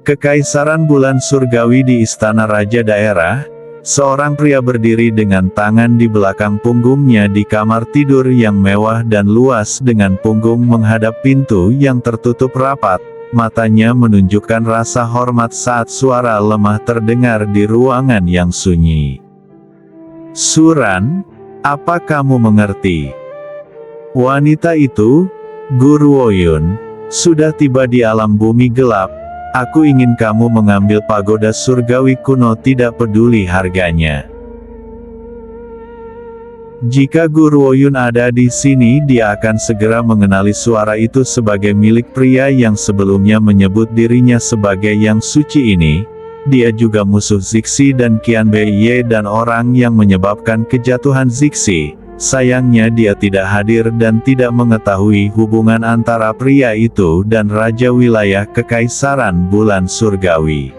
Kekaisaran bulan surgawi di istana raja daerah. Seorang pria berdiri dengan tangan di belakang punggungnya di kamar tidur yang mewah dan luas dengan punggung menghadap pintu yang tertutup rapat. Matanya menunjukkan rasa hormat saat suara lemah terdengar di ruangan yang sunyi. "Suran, apa kamu mengerti?" Wanita itu, Guru Woyun, sudah tiba di alam bumi gelap. Aku ingin kamu mengambil pagoda surgawi kuno, tidak peduli harganya. Jika Guru Woyun ada di sini, dia akan segera mengenali suara itu sebagai milik pria yang sebelumnya menyebut dirinya sebagai yang suci ini. Dia juga musuh Zixi dan Qian Beiye dan orang yang menyebabkan kejatuhan Zixi. Sayangnya dia tidak hadir dan tidak mengetahui hubungan antara pria itu dan Raja Wilayah Kekaisaran Bulan Surgawi.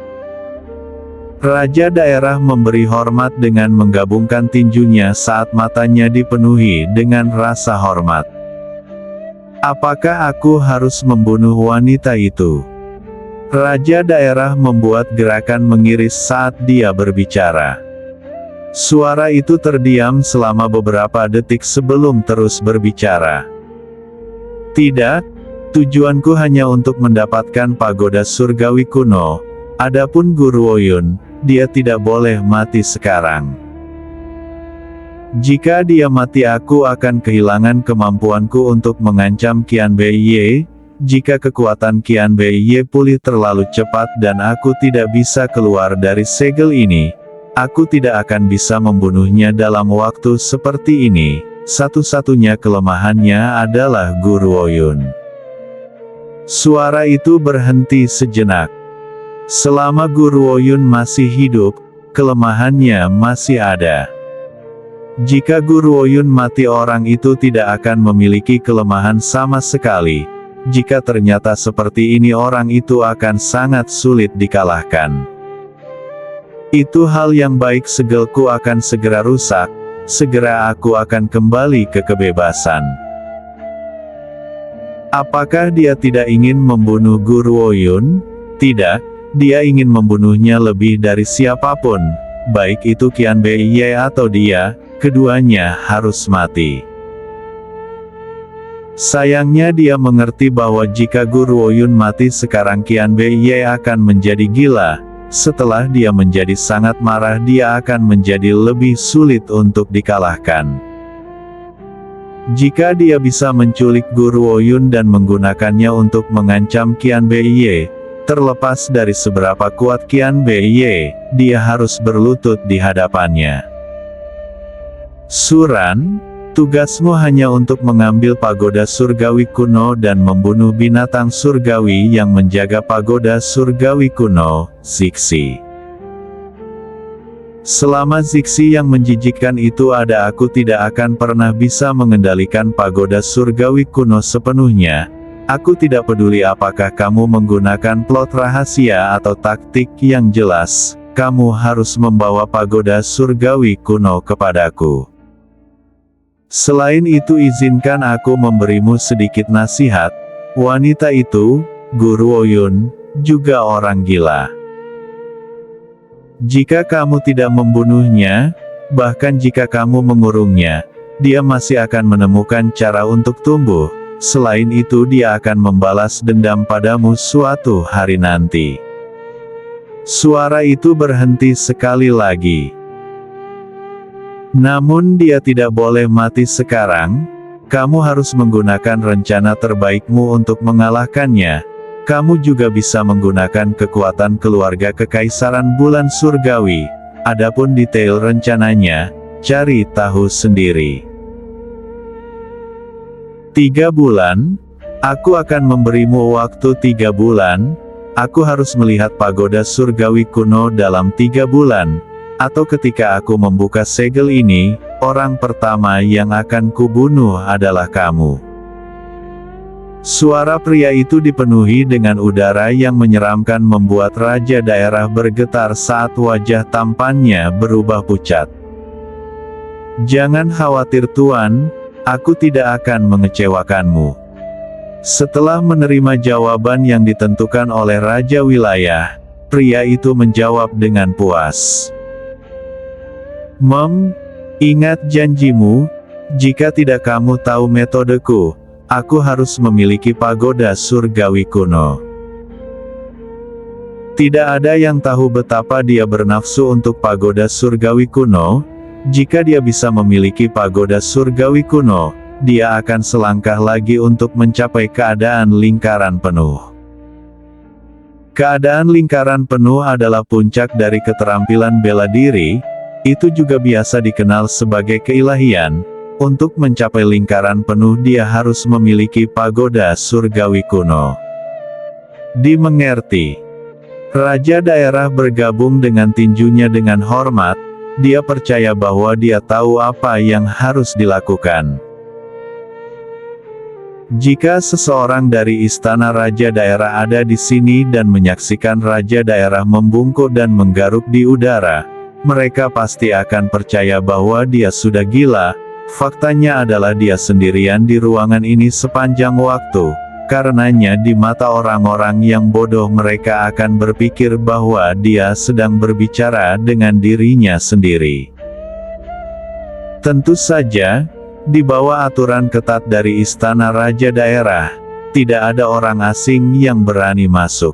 Raja daerah memberi hormat dengan menggabungkan tinjunya saat matanya dipenuhi dengan rasa hormat. "Apakah aku harus membunuh wanita itu?" Raja daerah membuat gerakan mengiris saat dia berbicara. Suara itu terdiam selama beberapa detik sebelum terus berbicara. "Tidak, tujuanku hanya untuk mendapatkan pagoda surgawi kuno. Adapun Guru Woyun, dia tidak boleh mati sekarang. Jika dia mati, aku akan kehilangan kemampuanku untuk mengancam Qian Beiye. Jika kekuatan Qian Beiye pulih terlalu cepat dan aku tidak bisa keluar dari segel ini, aku tidak akan bisa membunuhnya dalam waktu seperti ini. Satu-satunya kelemahannya adalah Guru Woyun." Suara itu berhenti sejenak. Selama Guru Woyun masih hidup, kelemahannya masih ada. Jika Guru Woyun mati, orang itu tidak akan memiliki kelemahan sama sekali. Jika ternyata seperti ini, orang itu akan sangat sulit dikalahkan. Itu hal yang baik, segelku akan segera rusak, segera aku akan kembali ke kebebasan. Apakah dia tidak ingin membunuh Guru Woyun? Tidak, dia ingin membunuhnya lebih dari siapapun, baik itu Qian Beiye atau dia, keduanya harus mati. Sayangnya dia mengerti bahwa jika Guru Woyun mati sekarang, Qian Beiye akan menjadi gila. Setelah dia menjadi sangat marah, dia akan menjadi lebih sulit untuk dikalahkan. Jika dia bisa menculik Guru Woyun dan menggunakannya untuk mengancam Qian Beiye, terlepas dari seberapa kuat Qian Beiye, dia harus berlutut di hadapannya. "Suran, tugasmu hanya untuk mengambil pagoda surgawi kuno dan membunuh binatang surgawi yang menjaga pagoda surgawi kuno, Zixi. Selama Zixi yang menjijikkan itu ada, aku tidak akan pernah bisa mengendalikan pagoda surgawi kuno sepenuhnya. Aku tidak peduli apakah kamu menggunakan plot rahasia atau taktik yang jelas, kamu harus membawa pagoda surgawi kuno kepadaku. Selain itu, izinkan aku memberimu sedikit nasihat. Wanita itu, Guru Woyun, juga orang gila. Jika kamu tidak membunuhnya, bahkan jika kamu mengurungnya, dia masih akan menemukan cara untuk tumbuh. Selain itu, dia akan membalas dendam padamu suatu hari nanti." Suara itu berhenti sekali lagi. "Namun dia tidak boleh mati sekarang. Kamu harus menggunakan rencana terbaikmu untuk mengalahkannya. Kamu juga bisa menggunakan kekuatan keluarga Kekaisaran Bulan Surgawi. Adapun detail rencananya, cari tahu sendiri." 3 bulan? Aku akan memberimu waktu 3 bulan. Aku harus melihat pagoda surgawi kuno dalam 3 bulan. Atau ketika aku membuka segel ini, orang pertama yang akan kubunuh adalah kamu. Suara pria itu dipenuhi dengan udara yang menyeramkan, membuat raja daerah bergetar saat wajah tampannya berubah pucat. "Jangan khawatir Tuan, aku tidak akan mengecewakanmu. Setelah menerima jawaban yang ditentukan oleh Raja Wilayah, pria itu menjawab dengan puas. Ingat janjimu, jika tidak kamu tahu metodeku, aku harus memiliki pagoda surgawi kuno. Tidak ada yang tahu betapa dia bernafsu untuk pagoda surgawi kuno. Jika dia bisa memiliki pagoda surgawi kuno, dia akan selangkah lagi untuk mencapai keadaan lingkaran penuh. Keadaan lingkaran penuh adalah puncak dari keterampilan bela diri, itu juga biasa dikenal sebagai keilahian. Untuk mencapai lingkaran penuh dia harus memiliki pagoda surgawi kuno. Dimengerti. Raja daerah bergabung dengan tinjunya dengan hormat, dia percaya bahwa dia tahu apa yang harus dilakukan. Jika seseorang dari istana raja daerah ada di sini dan menyaksikan raja daerah membungkuk dan menggaruk di udara, mereka pasti akan percaya bahwa dia sudah gila. Faktanya adalah dia sendirian di ruangan ini sepanjang waktu. Karenanya di mata orang-orang yang bodoh mereka akan berpikir bahwa dia sedang berbicara dengan dirinya sendiri. Tentu saja, di bawah aturan ketat dari istana raja daerah, tidak ada orang asing yang berani masuk.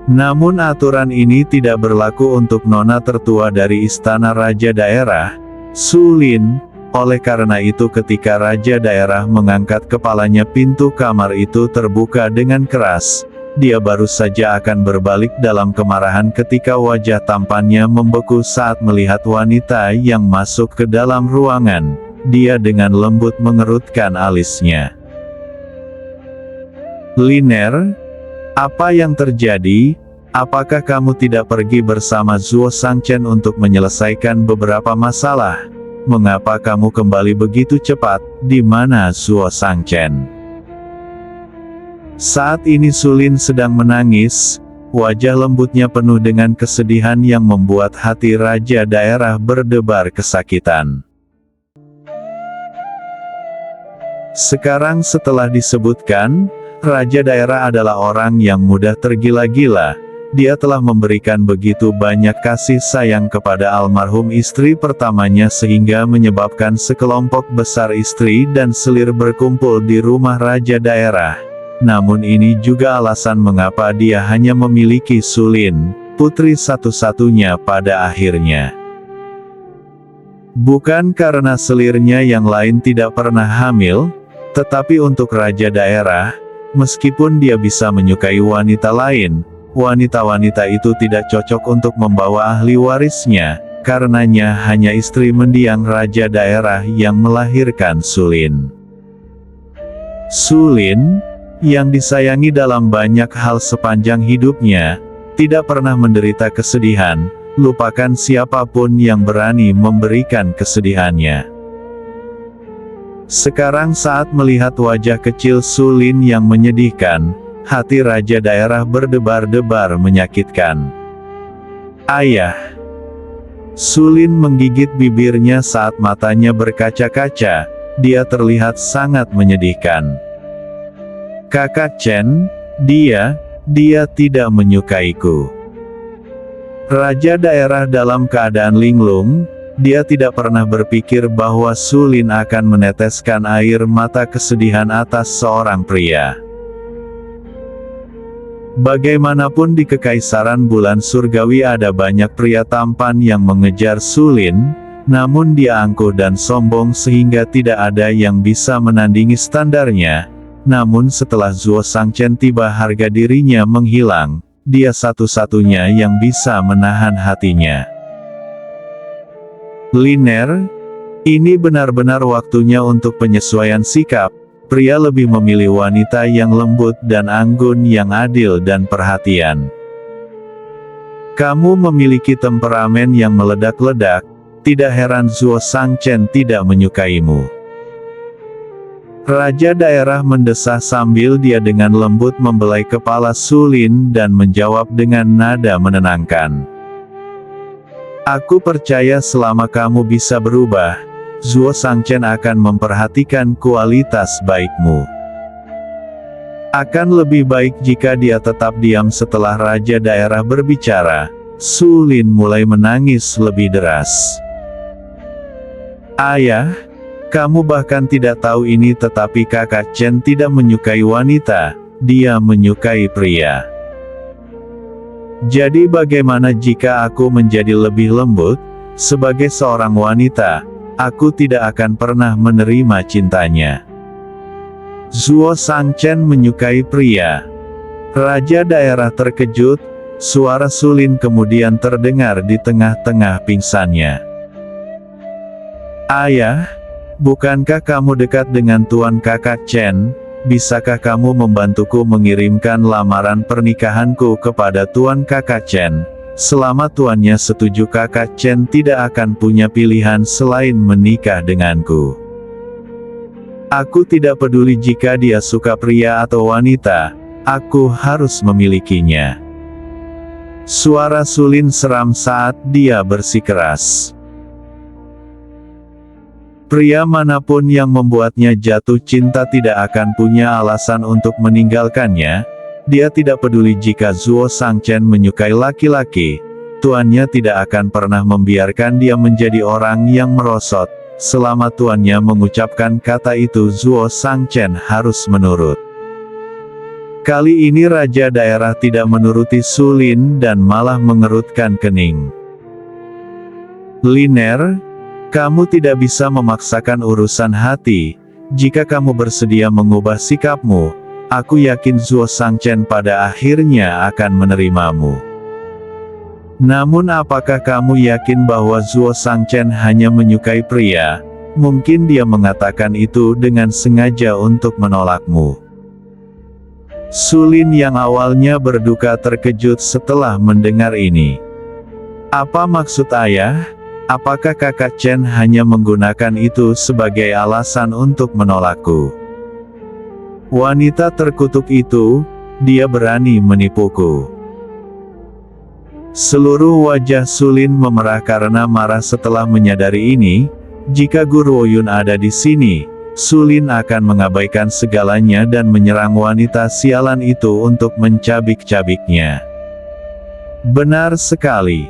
Namun aturan ini tidak berlaku untuk nona tertua dari istana raja daerah, Su Lin. Oleh karena itu ketika raja daerah mengangkat kepalanya pintu kamar itu terbuka dengan keras. Dia baru saja akan berbalik dalam kemarahan ketika wajah tampannya membeku saat melihat wanita yang masuk ke dalam ruangan. Dia dengan lembut mengerutkan alisnya. Liner, apa yang terjadi? Apakah kamu tidak pergi bersama Zuo Shangchen untuk menyelesaikan beberapa masalah? Mengapa kamu kembali begitu cepat? Di mana Zuo Shangchen? Saat ini Su Lin sedang menangis, wajah lembutnya penuh dengan kesedihan yang membuat hati raja daerah berdebar kesakitan. Sekarang setelah disebutkan, raja daerah adalah orang yang mudah tergila-gila. Dia telah memberikan begitu banyak kasih sayang kepada almarhum istri pertamanya sehingga menyebabkan sekelompok besar istri dan selir berkumpul di rumah raja daerah. Namun ini juga alasan mengapa dia hanya memiliki Su Lin, putri satu-satunya pada akhirnya. Bukan karena selirnya yang lain tidak pernah hamil, tetapi untuk raja daerah, meskipun dia bisa menyukai wanita lain, wanita-wanita itu tidak cocok untuk membawa ahli warisnya, karenanya hanya istri mendiang raja daerah yang melahirkan Su Lin. Su Lin, yang disayangi dalam banyak hal sepanjang hidupnya, tidak pernah menderita kesedihan. Lupakan siapapun yang berani memberikan kesedihannya. Sekarang saat melihat wajah kecil Su Lin yang menyedihkan, hati raja daerah berdebar-debar menyakitkan. Ayah. Su Lin menggigit bibirnya saat matanya berkaca-kaca, dia terlihat sangat menyedihkan. Kakak Chen, dia tidak menyukaiku. Raja daerah dalam keadaan linglung, dia tidak pernah berpikir bahwa Su Lin akan meneteskan air mata kesedihan atas seorang pria. Bagaimanapun di Kekaisaran Bulan Surgawi ada banyak pria tampan yang mengejar Su Lin, namun dia angkuh dan sombong sehingga tidak ada yang bisa menandingi standarnya. Namun setelah Zuo Shangchen tiba harga dirinya menghilang, dia satu-satunya yang bisa menahan hatinya. Liner, ini benar-benar waktunya untuk penyesuaian sikap. Pria lebih memilih wanita yang lembut dan anggun yang adil dan perhatian. Kamu memiliki temperamen yang meledak-ledak, tidak heran Zuo Shangchen tidak menyukaimu. Raja daerah mendesah sambil dia dengan lembut membelai kepala Su Lin dan menjawab dengan nada menenangkan. Aku percaya selama kamu bisa berubah, Zuo Shangchen akan memperhatikan kualitas baikmu. Akan lebih baik jika dia tetap diam. Setelah raja daerah berbicara, Su Lin mulai menangis lebih deras. Ayah, kamu bahkan tidak tahu ini, tetapi kakak Chen tidak menyukai wanita, dia menyukai pria. Jadi bagaimana jika aku menjadi lebih lembut? Sebagai seorang wanita, aku tidak akan pernah menerima cintanya. Zuo Shangchen menyukai pria. Raja daerah terkejut, suara Su Lin kemudian terdengar di tengah-tengah pingsannya. Ayah, bukankah kamu dekat dengan Tuan Kakak Chen? Bisakah kamu membantuku mengirimkan lamaran pernikahanku kepada Tuan Kakak Chen? Selama tuannya setuju, Kakak Chen tidak akan punya pilihan selain menikah denganku. Aku tidak peduli jika dia suka pria atau wanita, aku harus memilikinya. Suara Su Lin seram saat dia bersikeras. Pria manapun yang membuatnya jatuh cinta tidak akan punya alasan untuk meninggalkannya. Dia tidak peduli jika Zuo Shangchen menyukai laki-laki, tuannya tidak akan pernah membiarkan dia menjadi orang yang merosot. Selama tuannya mengucapkan kata itu, Zuo Shangchen harus menurut. Kali ini raja daerah tidak menuruti Su Lin dan malah mengerutkan kening. Liner, kamu tidak bisa memaksakan urusan hati. Jika kamu bersedia mengubah sikapmu, aku yakin Zuo Shangchen pada akhirnya akan menerimamu. Namun apakah kamu yakin bahwa Zuo Shangchen hanya menyukai pria? Mungkin dia mengatakan itu dengan sengaja untuk menolakmu. Su Lin yang awalnya berduka terkejut setelah mendengar ini. Apa maksud ayah? Apakah Kakak Chen hanya menggunakan itu sebagai alasan untuk menolakku? Wanita terkutuk itu, dia berani menipuku. Seluruh wajah Su Lin memerah karena marah setelah menyadari ini. Jika Guru Yun ada di sini, Su Lin akan mengabaikan segalanya dan menyerang wanita sialan itu untuk mencabik-cabiknya. Benar sekali.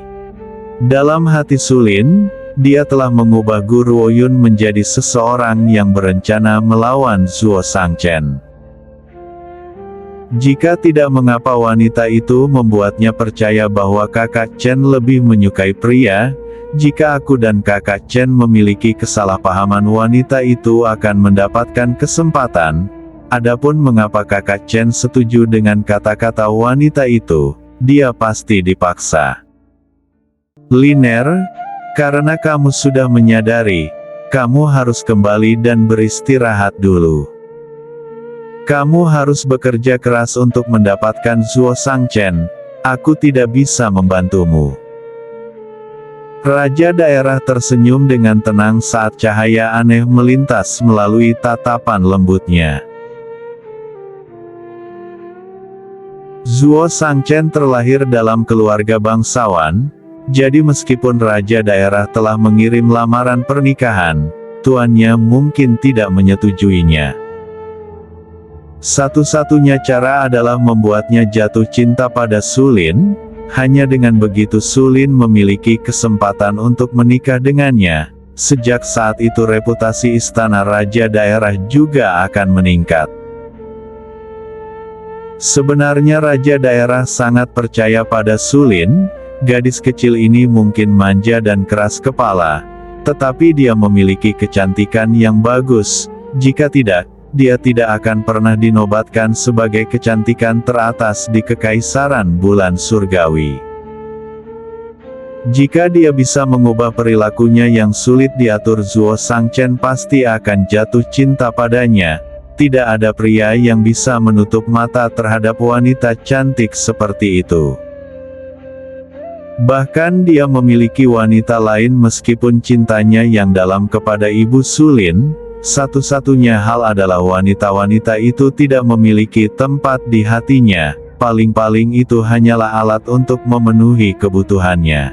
Dalam hati Su Lin, dia telah mengubah Guru Yun menjadi seseorang yang berencana melawan Zuo Shangchen. Jika tidak, mengapa wanita itu membuatnya percaya bahwa Kakak Chen lebih menyukai pria? Jika aku dan Kakak Chen memiliki kesalahpahaman, wanita itu akan mendapatkan kesempatan. Adapun mengapa Kakak Chen setuju dengan kata-kata wanita itu, dia pasti dipaksa. Liner, karena kamu sudah menyadari, kamu harus kembali dan beristirahat dulu. Kamu harus bekerja keras untuk mendapatkan Zuo Shangchen. Aku tidak bisa membantumu. Raja daerah tersenyum dengan tenang saat cahaya aneh melintas melalui tatapan lembutnya. Zuo Shangchen terlahir dalam keluarga bangsawan. Jadi meskipun raja daerah telah mengirim lamaran pernikahan, tuannya mungkin tidak menyetujuinya. Satu-satunya cara adalah membuatnya jatuh cinta pada Su Lin. Hanya dengan begitu Su Lin memiliki kesempatan untuk menikah dengannya. Sejak saat itu reputasi istana raja daerah juga akan meningkat. Sebenarnya raja daerah sangat percaya pada Su Lin. Gadis kecil ini mungkin manja dan keras kepala, tetapi dia memiliki kecantikan yang bagus. Jika tidak, dia tidak akan pernah dinobatkan sebagai kecantikan teratas di Kekaisaran Bulan Surgawi. Jika dia bisa mengubah perilakunya yang sulit diatur, Zuo Shangchen pasti akan jatuh cinta padanya. Tidak ada pria yang bisa menutup mata terhadap wanita cantik seperti itu. Bahkan dia memiliki wanita lain meskipun cintanya yang dalam kepada Ibu Su Lin. Satu-satunya hal adalah wanita-wanita itu tidak memiliki tempat di hatinya. Paling-paling itu hanyalah alat untuk memenuhi kebutuhannya.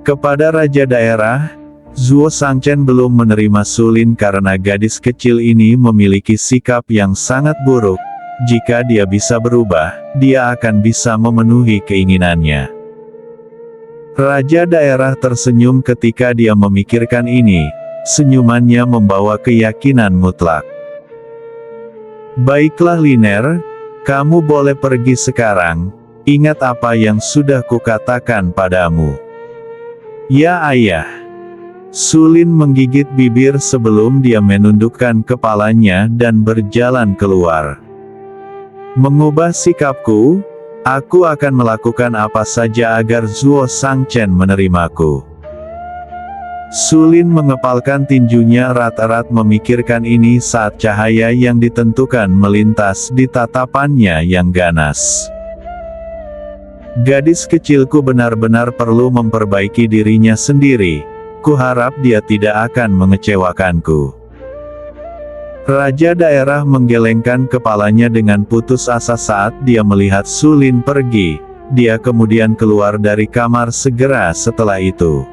Kepada raja daerah, Zuo Shangchen belum menerima Sulin karena gadis kecil ini memiliki sikap yang sangat buruk. Jika dia bisa berubah, dia akan bisa memenuhi keinginannya. Raja daerah tersenyum ketika dia memikirkan ini. Senyumannya membawa keyakinan mutlak. Baiklah Liner, kamu boleh pergi sekarang. Ingat apa yang sudah kukatakan padamu. Ya ayah. Sulin menggigit bibir sebelum dia menundukkan kepalanya dan berjalan keluar. Mengubah sikapku, aku akan melakukan apa saja agar Zuo Shangchen menerimaku. Sulin mengepalkan tinjunya erat-erat memikirkan ini saat cahaya yang ditentukan melintas di tatapannya yang ganas. Gadis kecilku benar-benar perlu memperbaiki dirinya sendiri. Kuharap dia tidak akan mengecewakanku. Raja daerah menggelengkan kepalanya dengan putus asa saat dia melihat Sulin pergi. Dia kemudian keluar dari kamar segera setelah itu.